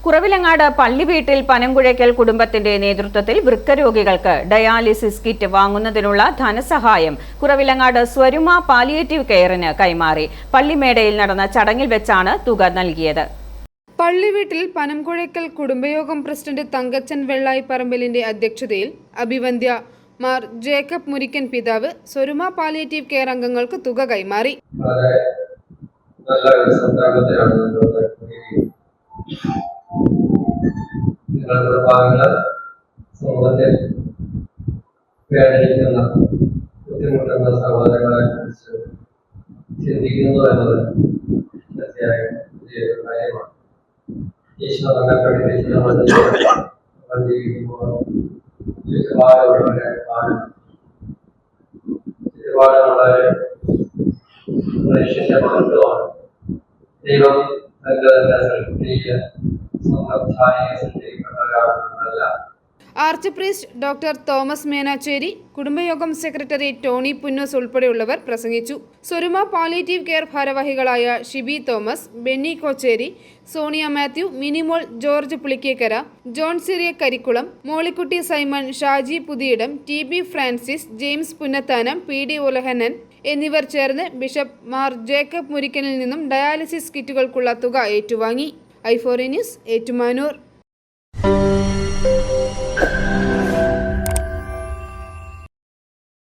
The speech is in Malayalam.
കുറവിലങ്ങാട് പള്ളിവീട്ടിൽ പനംകുഴയ്ക്കൽ കുടുംബത്തിന്റെ നേതൃത്വത്തിൽ വൃക്കരോഗികൾക്ക് ഡയാലിസിസ് കിറ്റ് വാങ്ങുന്നതിനുള്ള ധനസഹായം കുറവിലങ്ങാട് സ്വരുമ പാലിയേറ്റീവ് കെയറിന് കൈമാറി. പള്ളിമേടയിൽ നടന്ന ചടങ്ങിൽ വെച്ചാണ് തുക നൽകിയത്. പള്ളിവീട്ടിൽ പനംകുഴയ്ക്കൽ കുടുംബയോഗം പ്രസിഡന്റ് തങ്കച്ചൻ വെള്ളായി പറമ്പലിന്റെ അധ്യക്ഷതയിൽ അഭിവന്ദ്യ മാർ ജേക്കബ് മുരിക്കൻ പിതാവ് സ്വരുമ പാലിയേറ്റീവ് കെയർ അംഗങ്ങൾക്ക് തുക കൈമാറി. സമൂഹത്തിൽ വേദനിക്കുന്ന ബുദ്ധിമുട്ടുന്ന സഹോദരങ്ങളെ കുറിച്ച് ചിന്തിക്കുന്നു എന്നത് തീർച്ചയായും വലിയൊരു കാര്യമാണ്. ഈശോ നമ്മെ പഠിപ്പിക്കുന്ന ജീവിക്കുമ്പോൾ ചുറ്റുപാടുകളുടെ ചുറ്റുപാടുകളുടെ മനുഷ്യന്റെ മഹത്വമാണ്. ദൈവം തന്നെ സൃഷ്ടിച്ച് archpriest doctor Thomas Menachery, കുടുംബയോഗം സെക്രട്ടറി ടോണി പുന്നൂസ് ഉൾപ്പെടെയുള്ളവർ പ്രസംഗിച്ചു. സ്വരുമ പാലിയേറ്റീവ് കെയർ ഭാരവാഹികളായ Shibi Thomas, Benny Kochery, Sonia Mathew, Minimol George Pulikkekara, John Siriya Karikkulam, Mollykutty Simon, Shaji Puthiyidam, TB Francis, James Punnathanam, PD Ulahannan എന്നിവർ ചേർന്ന് ബിഷപ്പ് മാർ ജേക്കബ് മുരിക്കനിൽ നിന്നും ഡയാലിസിസ് കിറ്റുകൾക്കുള്ള തുക ഏറ്റുവാങ്ങി. i4 news, Ettumanoor.